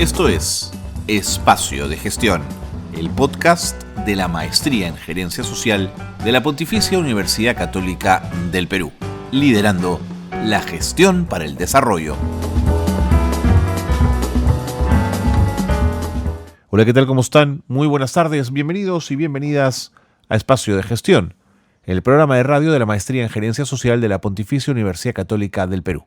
Esto es Espacio de Gestión, el podcast de la Maestría en Gerencia Social de la Pontificia Universidad Católica del Perú, liderando la gestión para el desarrollo. Hola, ¿qué tal? ¿Cómo están? Muy buenas tardes, bienvenidos y bienvenidas a Espacio de Gestión, el programa de radio de la Maestría en Gerencia Social de la Pontificia Universidad Católica del Perú.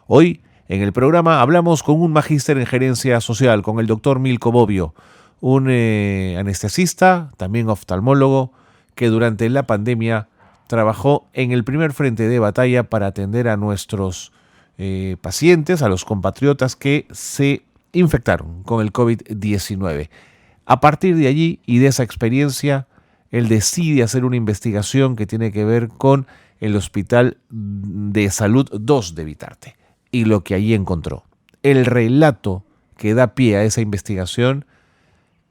Hoy, en el programa, hablamos con un magíster en Gerencia Social, con el doctor Milko Bobbio, un anestesista, también oftalmólogo, que durante la pandemia trabajó en el primer frente de batalla para atender a nuestros pacientes, a los compatriotas que se infectaron con el COVID-19. A partir de allí y de esa experiencia, él decide hacer una investigación que tiene que ver con el Hospital de Salud 2 de Vitarte. Y lo que allí encontró. El relato que da pie a esa investigación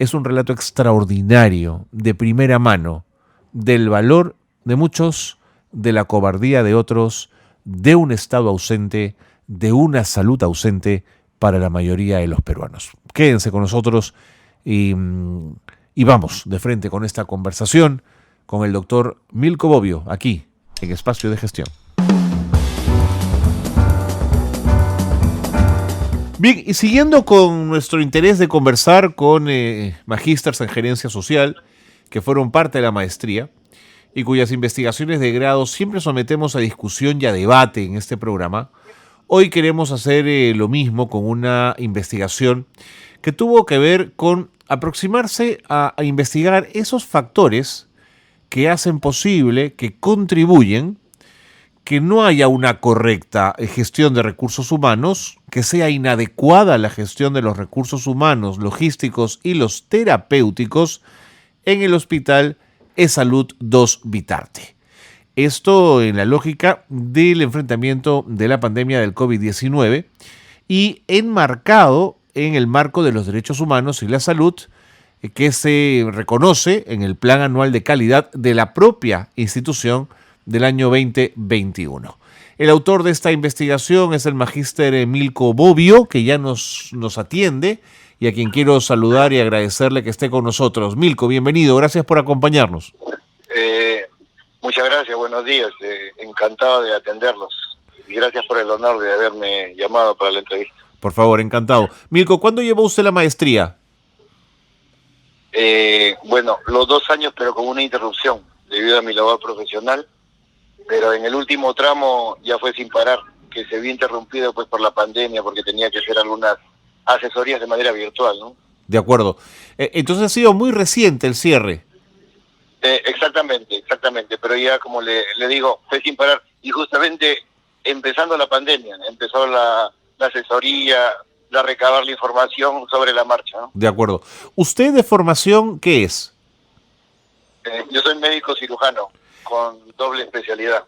es un relato extraordinario, de primera mano, del valor de muchos, de la cobardía de otros, de un Estado ausente, de una salud ausente para la mayoría de los peruanos. Quédense con nosotros y vamos de frente con esta conversación con el doctor Milko Bobbio, aquí en Espacio de Gestión. Bien, y siguiendo con nuestro interés de conversar con magísters en gerencia social que fueron parte de la maestría y cuyas investigaciones de grado siempre sometemos a discusión y a debate en este programa, hoy queremos hacer lo mismo con una investigación que tuvo que ver con aproximarse a investigar esos factores que hacen posible, que contribuyen que no haya una correcta gestión de recursos humanos, que sea inadecuada la gestión de los recursos humanos, logísticos y los terapéuticos en el Hospital E-Salud 2 Vitarte. Esto en la lógica del enfrentamiento de la pandemia del COVID-19 y enmarcado en el marco de los derechos humanos y la salud que se reconoce en el Plan Anual de Calidad de la propia institución del año 2021. El autor de esta investigación es el magíster Milko Bobbio, que ya nos atiende y a quien quiero saludar y agradecerle que esté con nosotros. Milko, bienvenido, gracias por acompañarnos. Muchas gracias, buenos días, encantado de atenderlos y gracias por el honor de haberme llamado para la entrevista. Por favor, encantado. Milko, ¿cuándo llevó usted la maestría? Los 2 años, pero con una interrupción debido a mi labor profesional. Pero en el último tramo ya fue sin parar, que se vio interrumpido pues por la pandemia, porque tenía que hacer algunas asesorías de manera virtual, ¿no? De acuerdo. Entonces ha sido muy reciente el cierre. Exactamente, pero ya como le digo, fue sin parar. Y justamente empezando la pandemia, empezó la asesoría, recabar la información sobre la marcha, ¿no? De acuerdo. ¿Usted de formación qué es? Yo soy médico cirujano, con doble especialidad,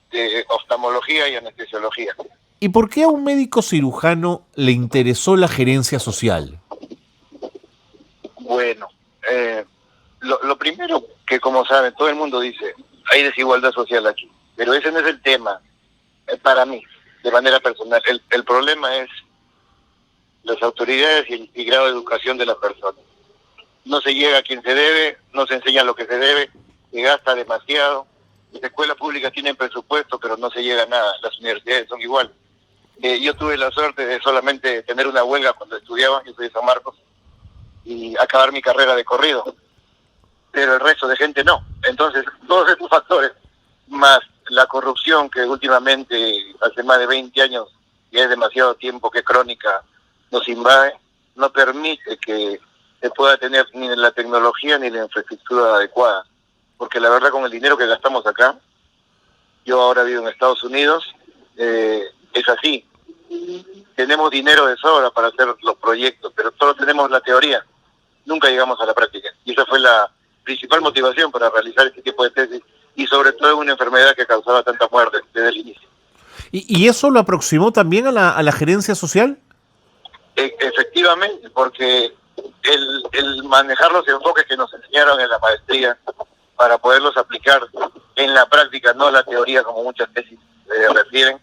de oftalmología y anestesiología. ¿Y por qué a un médico cirujano le interesó la gerencia social? Bueno, lo primero que, como saben, todo el mundo dice, hay desigualdad social aquí, pero ese no es el tema, para mí, de manera personal. El problema es las autoridades y el grado de educación de las personas. No se llega a quien se debe, no se enseña lo que se debe, se gasta demasiado. Las escuelas públicas tienen presupuesto, pero no se llega a nada. Las universidades son igual. Yo tuve la suerte de solamente tener una huelga cuando estudiaba, yo soy de San Marcos, y acabar mi carrera de corrido. Pero el resto de gente no. Entonces, todos estos factores, más la corrupción que últimamente, hace más de 20 años, y es demasiado tiempo que crónica nos invade, no permite que se pueda tener ni la tecnología ni la infraestructura adecuada. Porque la verdad, con el dinero que gastamos acá, yo ahora vivo en Estados Unidos, es así. Tenemos dinero de sobra para hacer los proyectos, pero solo tenemos la teoría. Nunca llegamos a la práctica. Y esa fue la principal motivación para realizar este tipo de tesis, y sobre todo en una enfermedad que causaba tanta muerte desde el inicio. ¿Y eso lo aproximó también a la gerencia social? Efectivamente, porque el manejar los enfoques que nos enseñaron en la maestría para poderlos aplicar en la práctica, no la teoría como muchas tesis refieren,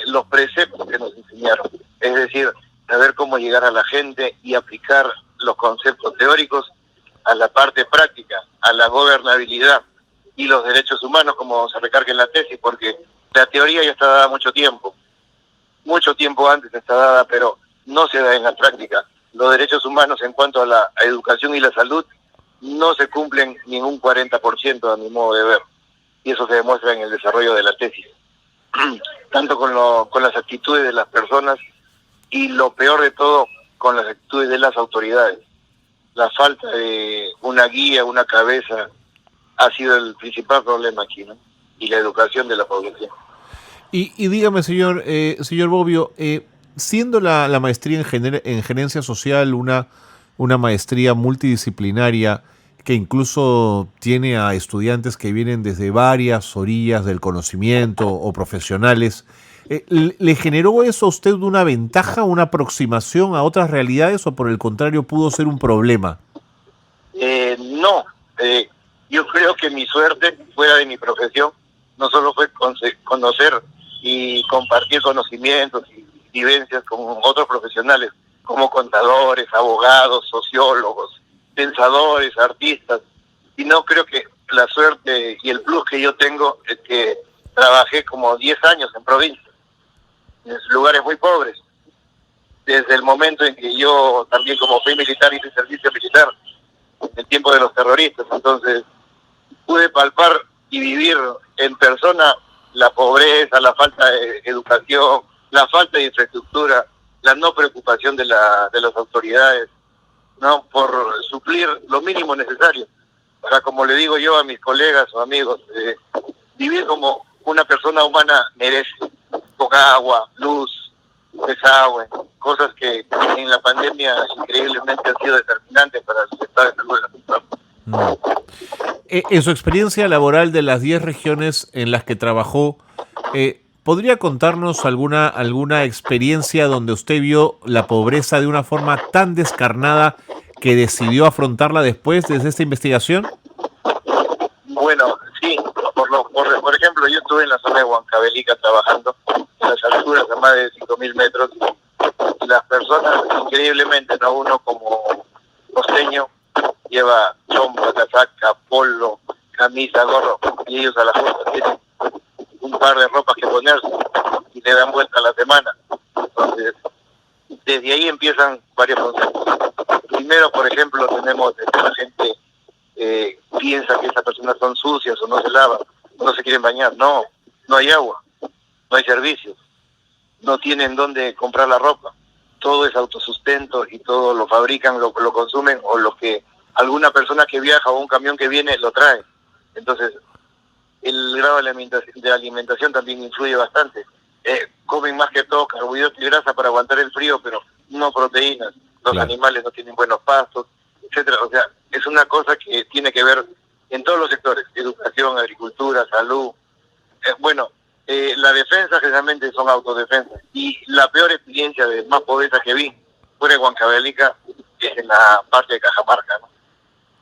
los preceptos que nos enseñaron. Es decir, saber cómo llegar a la gente y aplicar los conceptos teóricos a la parte práctica, a la gobernabilidad y los derechos humanos, como se recarga en la tesis, porque la teoría ya está dada mucho tiempo antes está dada, pero no se da en la práctica. Los derechos humanos en cuanto a la educación y la salud no se cumplen ni en un 40% a mi modo de ver, y eso se demuestra en el desarrollo de la tesis, tanto con las actitudes de las personas y lo peor de todo, con las actitudes de las autoridades. La falta de una guía, una cabeza, ha sido el principal problema aquí, ¿no? Y la educación de la población. Y dígame, señor Bobbio, siendo la maestría en gerencia social una maestría multidisciplinaria que incluso tiene a estudiantes que vienen desde varias orillas del conocimiento o profesionales, ¿le generó eso a usted una ventaja, una aproximación a otras realidades o por el contrario pudo ser un problema? No, yo creo que mi suerte fuera de mi profesión no solo fue conocer y compartir conocimientos y vivencias con otros profesionales como contadores, abogados, sociólogos, pensadores, artistas, y no creo que la suerte y el plus que yo tengo es que trabajé como 10 años en provincia, en lugares muy pobres, desde el momento en que yo también como fui militar hice servicio militar en el tiempo de los terroristas, entonces pude palpar y vivir en persona la pobreza, la falta de educación, la falta de infraestructura, la no preocupación de las autoridades, ¿no? Por suplir lo mínimo necesario para, como le digo yo a mis colegas o amigos, vivir como una persona humana merece, con agua, luz, desagüe, cosas que en la pandemia increíblemente han sido determinantes para el estado de salud de las personas. En su experiencia laboral de las 10 regiones en las que trabajó, ¿podría contarnos alguna experiencia donde usted vio la pobreza de una forma tan descarnada que decidió afrontarla después de esta investigación? Bueno, sí, por ejemplo, yo estuve en la zona de Huancavelica trabajando en las alturas de más de 5.000 metros. Las personas, increíblemente, ¿no? Uno como costeño lleva chompa, casaca, polo, camisa, gorro, y ellos a la justa tienen un par de ropas que ponerse y le dan vuelta a la semana. Entonces, desde ahí empiezan varios conceptos. Primero, por ejemplo, tenemos que la gente piensa que esas personas son sucias o no se lavan, no se quieren bañar. No hay agua, no hay servicios, no tienen dónde comprar la ropa. Todo es autosustento y todo lo fabrican, lo consumen, o lo que alguna persona que viaja o un camión que viene lo trae. Entonces, el grado de alimentación también influye bastante. Comen más que todo carbohidratos y grasa para aguantar el frío, pero no proteínas. Los Claro. animales no tienen buenos pastos, etcétera. O sea, es una cosa que tiene que ver en todos los sectores: educación, agricultura, salud. La defensa generalmente son autodefensas. Y la peor experiencia de más pobreza que vi fuera de Huancavelica es en la parte de Cajamarca, ¿no?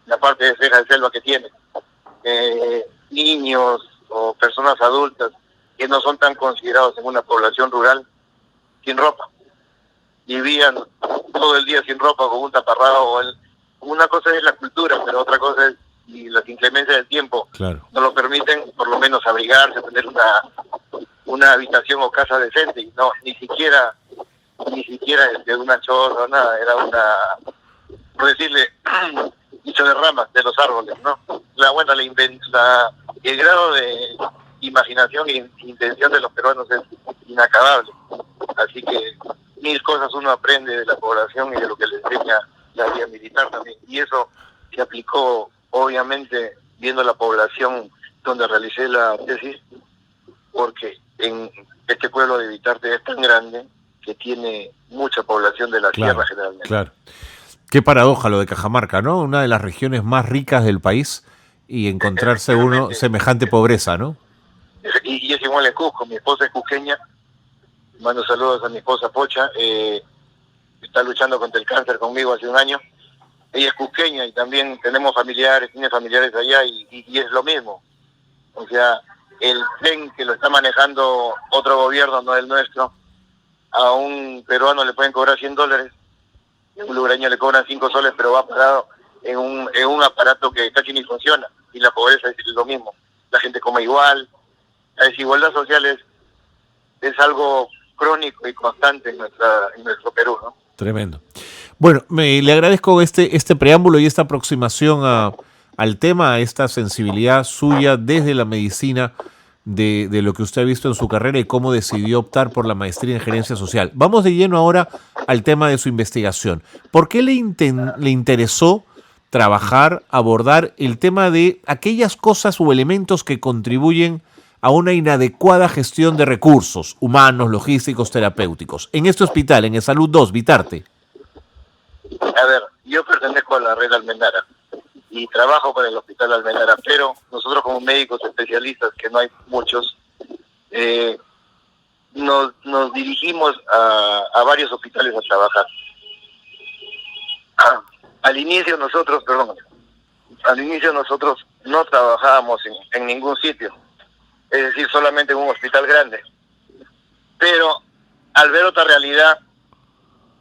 La parte de ceja de selva que tiene. Niños o personas adultas que no son tan considerados en una población rural, sin ropa. Vivían todo el día sin ropa, con un taparrabo. Una cosa es la cultura, pero otra cosa es, y las inclemencias del tiempo, Claro. no lo permiten, por lo menos abrigarse, tener una habitación o casa decente, y no, ni siquiera de una chorra, nada, era por decirle, dicho de ramas de los árboles, ¿no? El grado de imaginación e intención de los peruanos es inacabable. Así que 1000 cosas uno aprende de la población y de lo que le enseña la vía militar también. Y eso se aplicó, obviamente, viendo la población donde realicé la tesis, porque en este pueblo de Vitarte es tan grande que tiene mucha población de la sierra generalmente. Claro. Qué paradoja lo de Cajamarca, ¿no? Una de las regiones más ricas del país y encontrarse uno semejante pobreza, ¿no? Y es igual en Cusco. Mi esposa es cusqueña. Mando saludos a mi esposa Pocha. Está luchando contra el cáncer conmigo hace un año. Ella es cusqueña y también tiene familiares allá y es lo mismo. O sea, el tren que lo está manejando otro gobierno, no el nuestro, a un peruano le pueden cobrar $100, y a un lugareño le cobran 5 soles, pero va parado en un aparato que casi ni funciona, y la pobreza es lo mismo, la gente come igual, la desigualdad social es algo crónico y constante en nuestro Perú, ¿no? Tremendo. Bueno, le agradezco este preámbulo y esta aproximación al tema, esta sensibilidad suya desde la medicina de lo que usted ha visto en su carrera y cómo decidió optar por la maestría en gerencia social. Vamos de lleno ahora al tema de su investigación. ¿Por qué le interesó trabajar, abordar el tema de aquellas cosas o elementos que contribuyen a una inadecuada gestión de recursos humanos, logísticos, terapéuticos? En este hospital, en el Salud 2, Vitarte. A ver, yo pertenezco a la red Almenara y trabajo para el Hospital Almenara, pero nosotros como médicos especialistas, que no hay muchos, nos dirigimos a varios hospitales a trabajar. Al inicio nosotros no trabajábamos en ningún sitio, es decir, solamente en un hospital grande. Pero al ver otra realidad,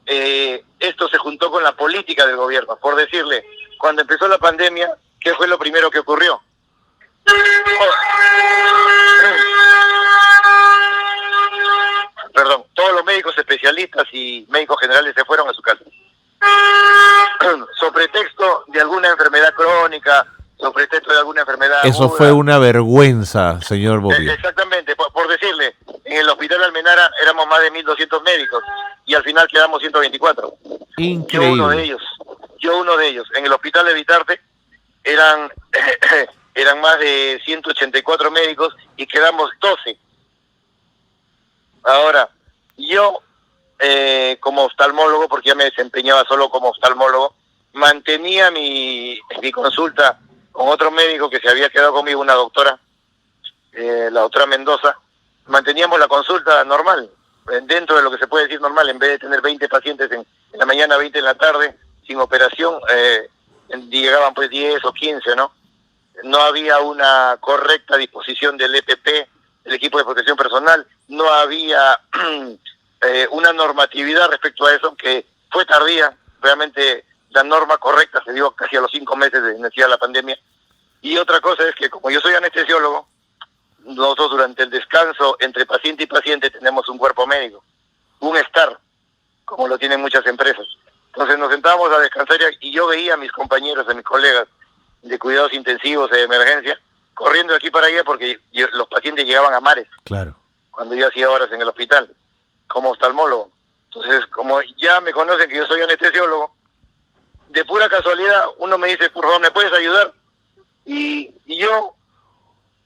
esto se juntó con la política del gobierno. Por decirle, cuando empezó la pandemia, ¿qué fue lo primero que ocurrió? Perdón, todos los médicos especialistas y médicos generales se fueron a su casa. Sobre pretexto de alguna enfermedad crónica, sobre pretexto de alguna enfermedad Eso aguda. fue una vergüenza, señor Bobbio. Exactamente, por decirle, en el Hospital Almenara éramos más de 1.200 médicos y al final quedamos 124. Increíble. Yo uno de ellos. En el Hospital de Vitarte eran más de 184 médicos y quedamos 12. Ahora, yo como oftalmólogo, porque ya me desempeñaba solo como oftalmólogo, mantenía mi consulta con otro médico que se había quedado conmigo, una doctora, la doctora Mendoza. Manteníamos la consulta normal, dentro de lo que se puede decir normal, en vez de tener 20 pacientes en la mañana, 20 en la tarde, sin operación, llegaban pues 10 o 15, ¿no? No había una correcta disposición del EPP, el equipo de protección personal, no había una normatividad respecto a eso, que fue tardía. Realmente la norma correcta se dio casi a los 5 meses de iniciar la pandemia. Y otra cosa es que, como yo soy anestesiólogo, nosotros durante el descanso entre paciente y paciente tenemos un cuerpo médico, un STAR, como lo tienen muchas empresas. Entonces nos sentábamos a descansar y yo veía a mis compañeros, a mis colegas de cuidados intensivos, de emergencia, corriendo de aquí para allá porque los pacientes llegaban a mares. Claro. Cuando yo hacía horas en el hospital, como oftalmólogo. Entonces, como ya me conocen que yo soy anestesiólogo, de pura casualidad uno me dice, por favor, ¿me puedes ayudar? Y yo,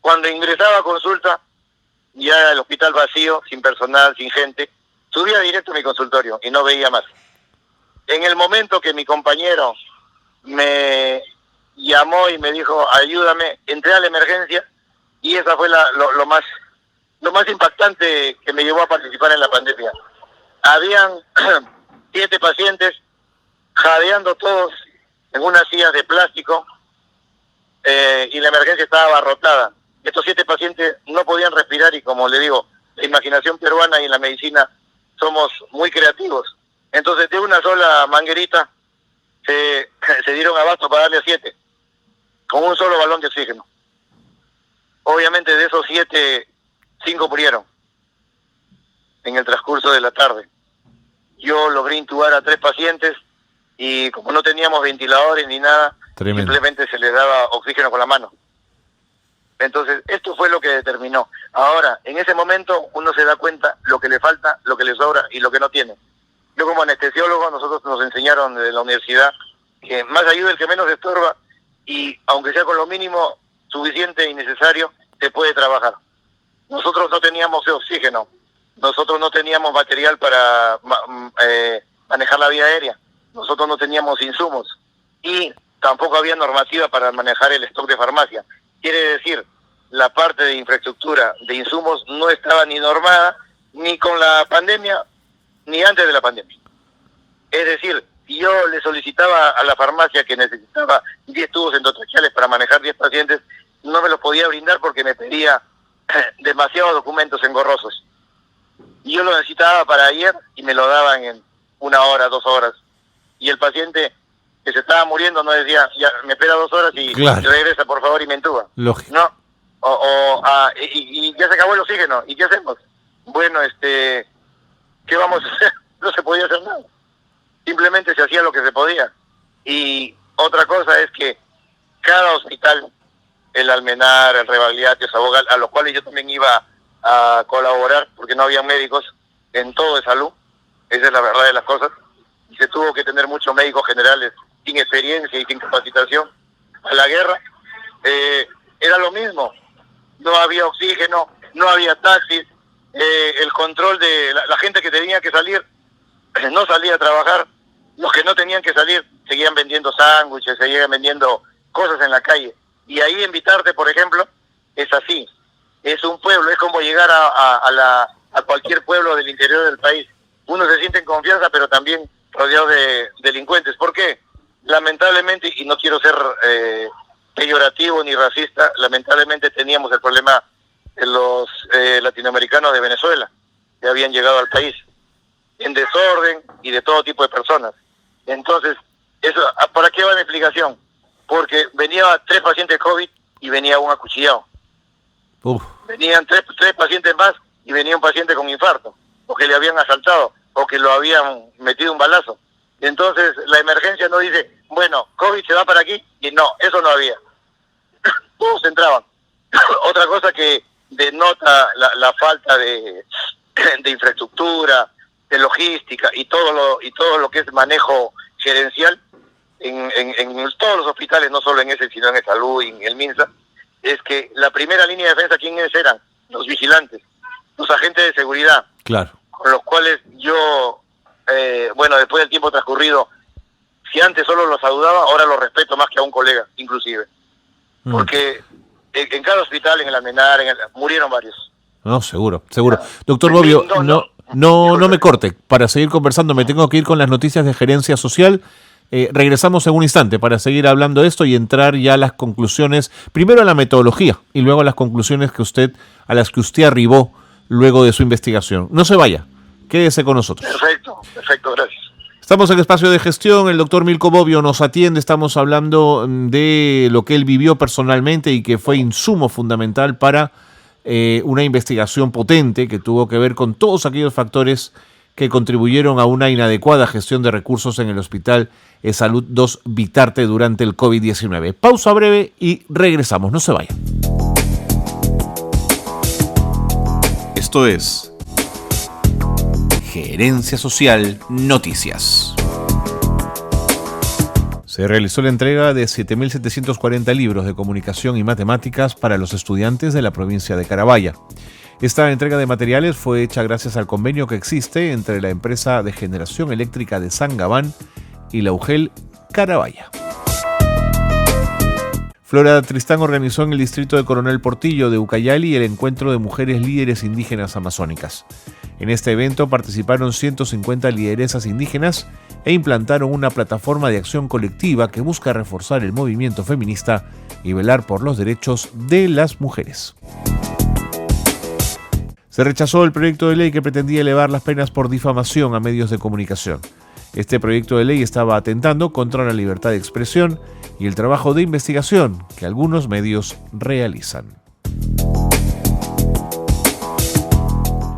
cuando ingresaba a consulta, ya el hospital vacío, sin personal, sin gente, subía directo a mi consultorio y no veía más. En el momento que mi compañero me llamó y me dijo, ayúdame, entré a la emergencia y esa fue lo más impactante que me llevó a participar en la pandemia. Habían 7 pacientes jadeando todos en unas sillas de plástico y la emergencia estaba abarrotada. Estos 7 pacientes no podían respirar y, como le digo, la imaginación peruana y la medicina somos muy creativos. Entonces, de una sola manguerita se dieron abasto para darle a 7, con un solo balón de oxígeno. Obviamente de esos 7, 5 murieron en el transcurso de la tarde. Yo logré intubar a 3 pacientes y como no teníamos ventiladores ni nada, Tremendo. Simplemente se les daba oxígeno con la mano. Entonces, esto fue lo que determinó. Ahora, en ese momento uno se da cuenta lo que le falta, lo que le sobra y lo que no tiene. Yo como anestesiólogo, nosotros nos enseñaron desde la universidad que más ayuda el que menos estorba y aunque sea con lo mínimo suficiente y necesario, se puede trabajar. Nosotros no teníamos oxígeno, nosotros no teníamos material para manejar la vía aérea, nosotros no teníamos insumos y tampoco había normativa para manejar el stock de farmacia. Quiere decir, la parte de infraestructura de insumos no estaba ni normada ni con la pandemia ni antes de la pandemia. Es decir, si yo le solicitaba a la farmacia que necesitaba 10 tubos endotraqueales para manejar 10 pacientes, no me los podía brindar porque me pedía demasiados documentos engorrosos. y yo lo necesitaba para ayer y me lo daban en 1 hora, 2 horas. Y el paciente que se estaba muriendo no decía, ya me espera 2 horas y Claro. regresa por favor y me entuba. Lógico. No, y ya se acabó el oxígeno. ¿Y qué hacemos? Bueno, ¿qué vamos a hacer? No se podía hacer nada. Simplemente se hacía lo que se podía. Y otra cosa es que cada hospital, el Almenar, el Rebagliati, Sabogal, a los cuales yo también iba a colaborar, porque no había médicos en todo de salud, esa es la verdad de las cosas, y se tuvo que tener muchos médicos generales sin experiencia y sin capacitación a la guerra, era lo mismo, no había oxígeno, no había taxis, el control de la gente que tenía que salir no salía a trabajar, los que no tenían que salir seguían vendiendo sándwiches, seguían vendiendo cosas en la calle, y ahí en Vitarte, por ejemplo, es así, es un pueblo, es como llegar a cualquier pueblo del interior del país, uno se siente en confianza, pero también rodeado de delincuentes. ¿Por qué? Lamentablemente, y no quiero ser peyorativo ni racista, lamentablemente teníamos el problema de los latinoamericanos de Venezuela, que habían llegado al país, en desorden y de todo tipo de personas. Entonces, eso, ¿para qué va la explicación? Porque venían 3 pacientes COVID y venía un acuchillado. Venían 3 pacientes más y venía un paciente con infarto, o que le habían asaltado, o que lo habían metido un balazo. Entonces, la emergencia no dice, bueno, COVID se va para aquí, y no, eso no había. Todos entraban. Otra cosa que denota la falta de infraestructura, de logística y todo lo que es manejo gerencial en todos los hospitales, no solo en ese, sino en el Salud y en el MINSA, es que la primera línea de defensa, ¿quiénes eran? Los vigilantes, los agentes de seguridad. Claro. Con los cuales yo, después del tiempo transcurrido, si antes solo los saludaba, ahora los respeto más que a un colega, inclusive. Porque en cada hospital, en el Almenar, murieron varios. No, seguro. Doctor Bobbio, no me corte. Para seguir conversando, me tengo que ir con las noticias de gerencia social. Regresamos en un instante para seguir hablando de esto y entrar ya a las conclusiones, primero a la metodología y luego a las conclusiones a las que usted arribó luego de su investigación. No se vaya, quédese con nosotros. Perfecto, gracias. Estamos en Espacio de Gestión, el doctor Milko Bobbio nos atiende, estamos hablando de lo que él vivió personalmente y que fue insumo fundamental para una investigación potente que tuvo que ver con todos aquellos factores que contribuyeron a una inadecuada gestión de recursos en el Hospital Salud 2 Vitarte durante el COVID-19. Pausa breve y regresamos, no se vayan. Esto es Gerencia Social Noticias. Se realizó la entrega de 7.740 libros de comunicación y matemáticas para los estudiantes de la provincia de Carabaya. Esta entrega de materiales fue hecha gracias al convenio que existe entre la empresa de generación eléctrica de San Gabán y la UGEL Carabaya. Flora Tristán organizó en el distrito de Coronel Portillo de Ucayali el encuentro de mujeres líderes indígenas amazónicas. En este evento participaron 150 lideresas indígenas e implantaron una plataforma de acción colectiva que busca reforzar el movimiento feminista y velar por los derechos de las mujeres. Se rechazó el proyecto de ley que pretendía elevar las penas por difamación a medios de comunicación. Este proyecto de ley estaba atentando contra la libertad de expresión y el trabajo de investigación que algunos medios realizan.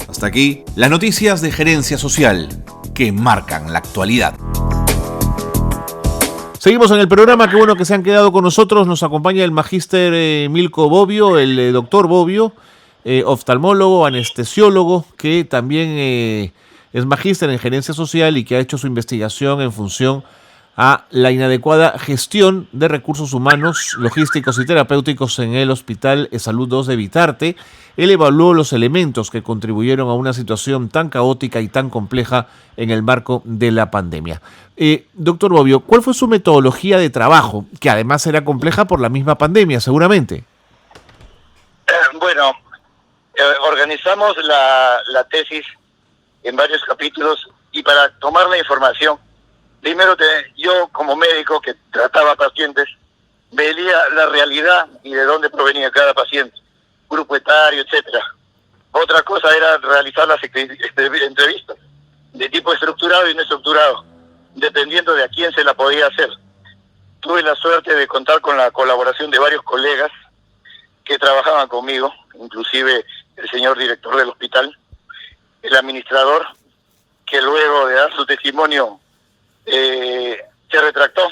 Hasta aquí las noticias de gerencia social que marcan la actualidad. Seguimos en el programa, qué bueno que se han quedado con nosotros. Nos acompaña el magíster Milko Bobbio, el doctor Bobbio, oftalmólogo, anestesiólogo, que también es magíster en gerencia social y que ha hecho su investigación en función a la inadecuada gestión de recursos humanos, logísticos y terapéuticos en el Hospital Salud 2 de Vitarte. Él evaluó los elementos que contribuyeron a una situación tan caótica y tan compleja en el marco de la pandemia. Doctor Bobbio, ¿cuál fue su metodología de trabajo? Que además era compleja por la misma pandemia, seguramente. Organizamos la tesis en varios capítulos y para tomar la información, primero yo como médico que trataba pacientes, veía la realidad y de dónde provenía cada paciente, grupo etario, etcétera. Otra cosa era realizar las entrevistas de tipo estructurado y no estructurado, dependiendo de a quién se la podía hacer. Tuve la suerte de contar con la colaboración de varios colegas que trabajaban conmigo, inclusive el señor director del hospital, el administrador, que luego de dar su testimonio se retractó,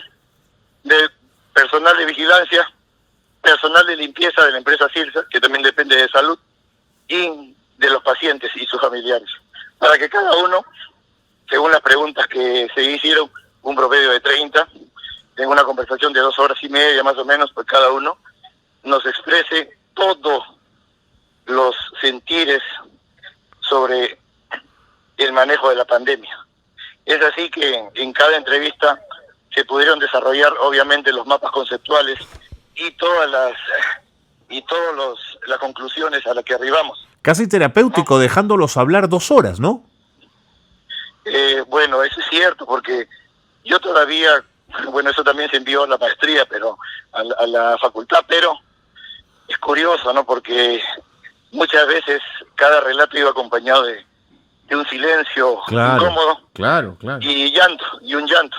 de personal de vigilancia, personal de limpieza de la empresa Silsa, que también depende de salud, y de los pacientes y sus familiares, para que cada uno, según las preguntas que se hicieron, un promedio de 30, en una conversación de 2 horas y media más o menos, pues cada uno nos exprese todos los sentires sobre el manejo de la pandemia. Es así que en cada entrevista se pudieron desarrollar obviamente los mapas conceptuales y todas las conclusiones a las que arribamos. Casi terapéutico, ¿no? Dejándolos hablar 2 horas, ¿no? Bueno, eso es cierto, porque yo todavía, bueno, eso también se envió a la maestría, pero a la facultad, pero es curioso, ¿no? Porque muchas veces cada relato iba acompañado de un silencio incómodo, claro. Y llanto, y un llanto.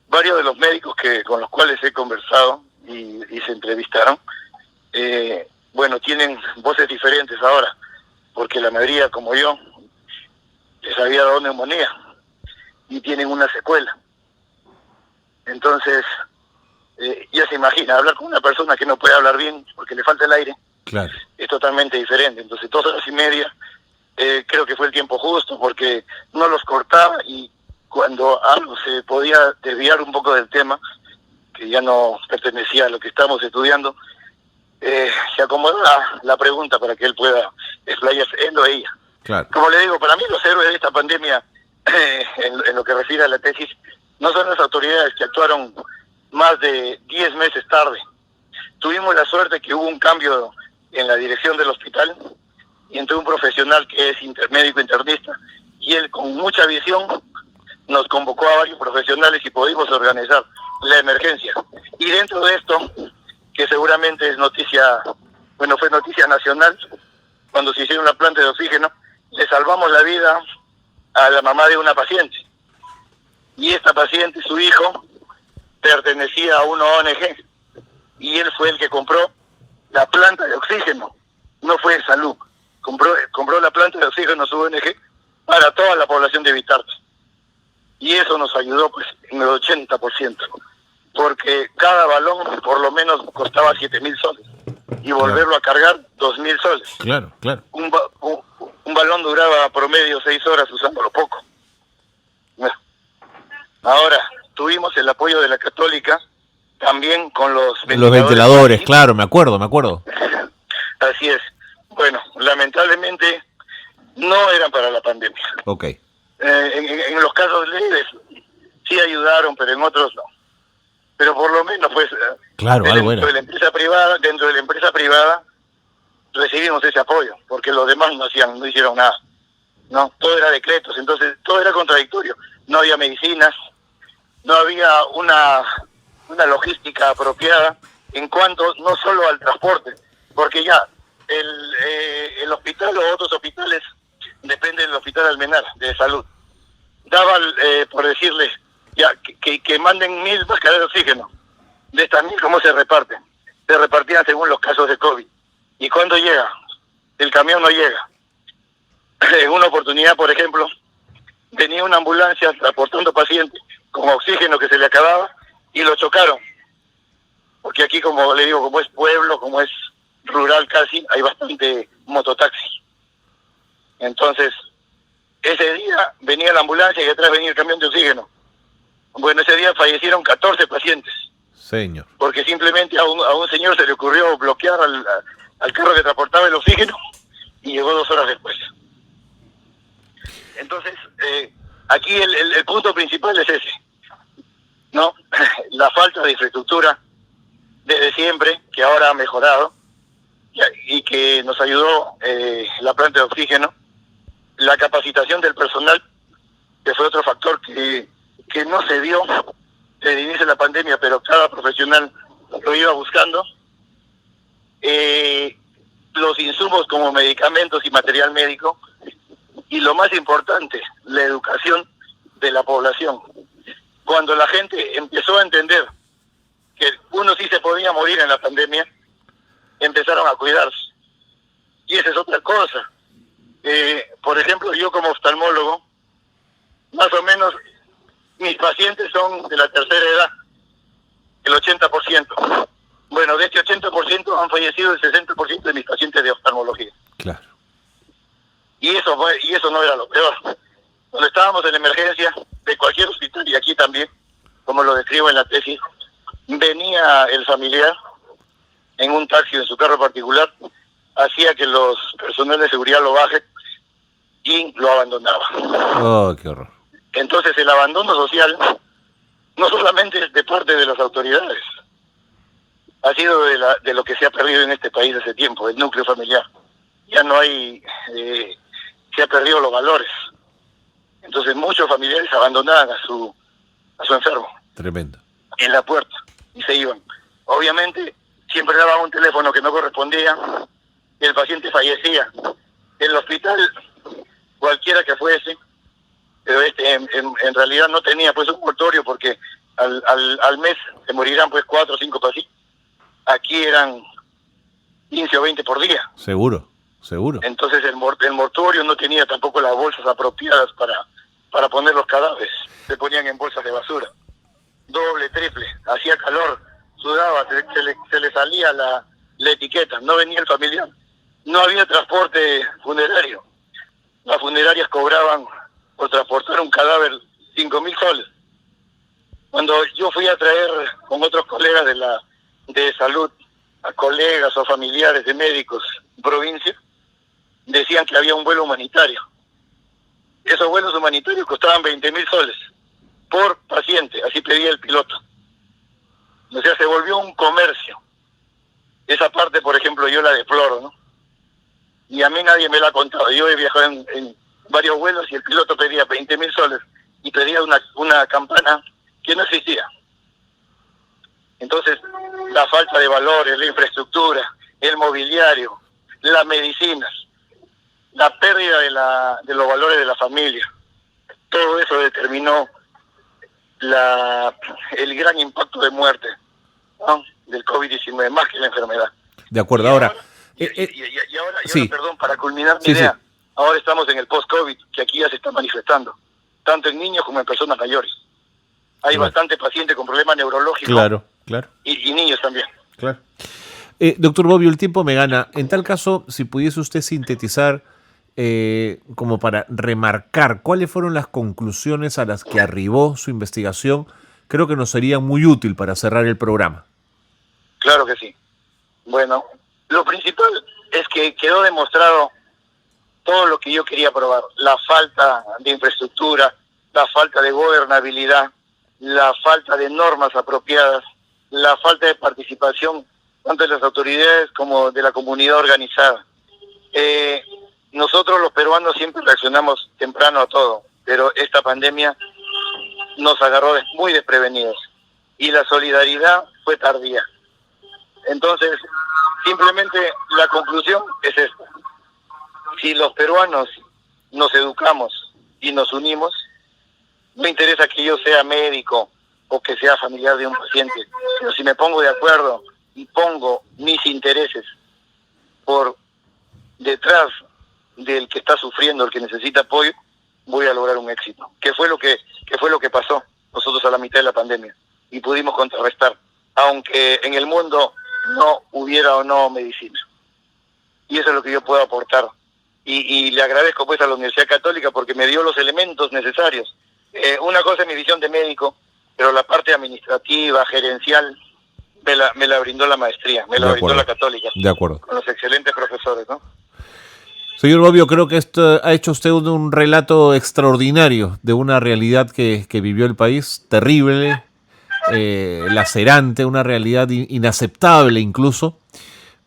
Varios de los médicos con los cuales he conversado y se entrevistaron, bueno, tienen voces diferentes ahora, porque la mayoría, como yo, les había dado neumonía y tienen una secuela. Entonces, ya se imagina, hablar con una persona que no puede hablar bien porque le falta el aire, claro, es totalmente diferente. Entonces, 2 horas y media, creo que fue el tiempo justo, porque no los cortaba, y cuando algo se podía desviar un poco del tema, que ya no pertenecía a lo que estamos estudiando, se acomodó la pregunta para que él pueda explayarse, él o ella. Claro. Como le digo, para mí los héroes de esta pandemia, en lo que refiere a la tesis, no son las autoridades que actuaron más de 10 meses tarde. Tuvimos la suerte que hubo un cambio en la dirección del hospital y entró un profesional que es médico internista, y él con mucha visión nos convocó a varios profesionales y pudimos organizar la emergencia. Y dentro de esto, que seguramente es noticia, bueno, fue noticia nacional, cuando se hicieron la planta de oxígeno, le salvamos la vida a la mamá de una paciente. Y esta paciente, su hijo, pertenecía a una ONG, y él fue el que compró la planta de oxígeno, no fue salud. Compró la planta de oxígeno, su ONG, para toda la población de Vitarte. Y eso nos ayudó pues en el 80%, porque cada balón por lo menos costaba 7.000 soles, y volverlo a cargar 2.000 soles. Claro. Un balón duraba promedio 6 horas usándolo poco. Bueno, ahora tuvimos el apoyo de la Católica también con los ventiladores, claro, me acuerdo. Así es. Bueno, lamentablemente no eran para la pandemia. Ok. En los casos leves sí ayudaron, pero en otros no. Pero por lo menos pues claro, algo era. Dentro de la empresa privada recibimos ese apoyo, porque los demás no hicieron nada. No, todo era decretos, entonces todo era contradictorio. No había medicinas, no había una logística apropiada en cuanto no solo al transporte, porque ya el hospital o otros hospitales dependen del hospital Almenara de salud. Daba, por decirles, ya que manden 1.000 mascarillas de oxígeno. De estas 1.000, ¿cómo se reparten? Se repartían según los casos de COVID. ¿Y cuándo llega? El camión no llega. En una oportunidad, por ejemplo, venía una ambulancia transportando pacientes con oxígeno que se le acababa y lo chocaron. Porque aquí, como le digo, como es pueblo, como es rural casi, hay bastante mototaxi. Entonces, ese día venía la ambulancia y detrás venía el camión de oxígeno. Bueno, ese día fallecieron 14 pacientes. Señor. Porque simplemente a un señor se le ocurrió bloquear al carro que transportaba el oxígeno y llegó 2 horas después. Entonces, aquí el punto principal es ese, ¿no? La falta de infraestructura desde siempre, que ahora ha mejorado, y que nos ayudó la planta de oxígeno, la capacitación del personal, que fue otro factor que no se dio desde el inicio de la pandemia, pero cada profesional lo iba buscando, los insumos como medicamentos y material médico, y lo más importante, la educación de la población. Cuando la gente empezó a entender que uno sí se podía morir en la pandemia, empezaron a cuidarse. Y esa es otra cosa. Por ejemplo, yo como oftalmólogo, más o menos mis pacientes son de la tercera edad, el 80%. Bueno, de este 80% han fallecido el 60% de mis pacientes de oftalmología. Claro. Y eso no era lo peor. Cuando estábamos en emergencia de cualquier hospital, y aquí también, como lo describo en la tesis, venía el familiar en un taxi en su carro particular, hacía que los personal de seguridad lo bajen y lo abandonaba. Oh, qué horror. Entonces el abandono social no solamente es de parte de las autoridades, ha sido de lo que se ha perdido en este país hace tiempo, el núcleo familiar. Ya no hay, se ha perdido los valores. Entonces muchos familiares abandonaban a su enfermo. Tremendo. En la puerta y se iban. Obviamente siempre daban un teléfono que no correspondía y el paciente fallecía. El hospital, cualquiera que fuese, pero en realidad no tenía pues un mortorio porque al mes se morirán pues 4 o 5 pacientes. Aquí eran 15 o 20 por día. Seguro. Entonces el mortuorio no tenía tampoco las bolsas apropiadas para poner los cadáveres. Se ponían en bolsas de basura. Doble, triple. Hacía calor, sudaba, se le salía la etiqueta. No venía el familiar. No había transporte funerario. Las funerarias cobraban por transportar un cadáver 5.000 soles. Cuando yo fui a traer con otros colegas de salud a colegas o familiares de médicos en provincia, decían que había un vuelo humanitario. Esos vuelos humanitarios costaban 20.000 soles por paciente, así pedía el piloto. O sea, se volvió un comercio. Esa parte, por ejemplo, yo la deploro, ¿no? Y a mí nadie me la ha contado. Yo he viajado en varios vuelos y el piloto pedía 20.000 soles y pedía una campana que no existía. Entonces, la falta de valores, la infraestructura, el mobiliario, las medicinas, la pérdida de los valores de la familia, todo eso determinó el gran impacto de muerte, ¿no?, del COVID-19, más que la enfermedad. De acuerdo, ahora... ahora, sí. Perdón, para culminar mi idea, sí. Ahora estamos en el post-COVID, que aquí ya se está manifestando, tanto en niños como en personas mayores. Hay bastante paciente con problemas neurológicos. Claro. Y niños también. Claro. Doctor Bobbio, el tiempo me gana. En tal caso, si pudiese usted sintetizar, como para remarcar cuáles fueron las conclusiones a las que arribó su investigación, creo que nos sería muy útil para cerrar el programa. Claro que sí. Bueno, lo principal es que quedó demostrado todo lo que yo quería probar. La falta de infraestructura, la falta de gobernabilidad, la falta de normas apropiadas, la falta de participación tanto de las autoridades como de la comunidad organizada. Nosotros los peruanos siempre reaccionamos temprano a todo, pero esta pandemia nos agarró muy desprevenidos y la solidaridad fue tardía. Entonces, simplemente la conclusión es esta. Si los peruanos nos educamos y nos unimos, no interesa que yo sea médico o que sea familiar de un paciente, pero si me pongo de acuerdo y pongo mis intereses por detrás del que está sufriendo, el que necesita apoyo, voy a lograr un éxito. ¿Qué fue lo que pasó nosotros a la mitad de la pandemia? Y pudimos contrarrestar, aunque en el mundo no hubiera o no medicina. Y eso es lo que yo puedo aportar. Y le agradezco pues a la Universidad Católica porque me dio los elementos necesarios. Una cosa es mi visión de médico, pero la parte administrativa, gerencial, me la brindó la maestría, me la brindó la Católica. De acuerdo. Con los excelentes profesores, ¿no? Señor Bobbio, creo que esto ha hecho usted un relato extraordinario de una realidad que vivió el país, terrible, lacerante, una realidad inaceptable incluso,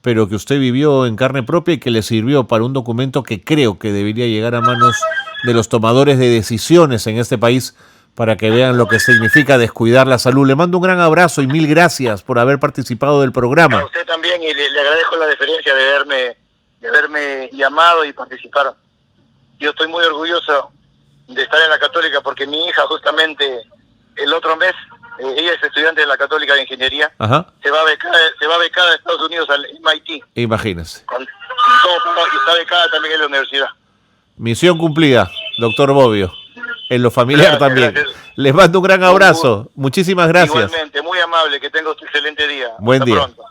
pero que usted vivió en carne propia y que le sirvió para un documento que creo que debería llegar a manos de los tomadores de decisiones en este país para que vean lo que significa descuidar la salud. Le mando un gran abrazo y mil gracias por haber participado del programa. A usted también, y le agradezco la deferencia de verme de haberme llamado y participar. Yo estoy muy orgulloso de estar en la Católica porque mi hija justamente el otro mes, ella es estudiante de la Católica de Ingeniería, Ajá. se va becada a Estados Unidos al MIT. Imagínense. Con todo, y está becada también en la universidad. Misión cumplida, doctor Bobbio. En lo familiar Gracias, también. gracias. Les mando un gran abrazo. Muchísimas gracias. Igualmente, muy amable, que tenga un excelente día. Buen Hasta día. pronto.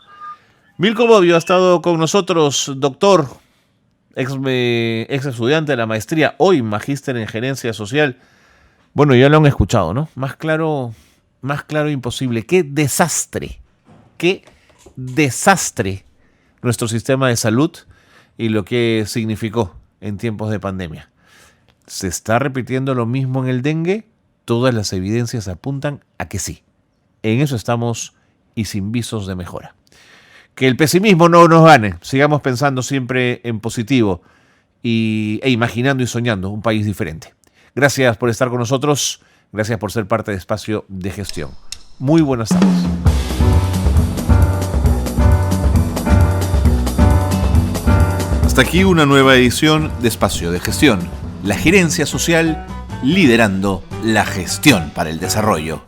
Milko Bobbio ha estado con nosotros, doctor, ex estudiante de la maestría, hoy magíster en gerencia social. Bueno, ya lo han escuchado, ¿no? Más claro imposible. Qué desastre nuestro sistema de salud y lo que significó en tiempos de pandemia. ¿Se está repitiendo lo mismo en el dengue? Todas las evidencias apuntan a que sí. En eso estamos y sin visos de mejora. Que el pesimismo no nos gane. Sigamos pensando siempre en positivo e imaginando y soñando un país diferente. Gracias por estar con nosotros. Gracias por ser parte de Espacio de Gestión. Muy buenas tardes. Hasta aquí una nueva edición de Espacio de Gestión. La gerencia social liderando la gestión para el desarrollo.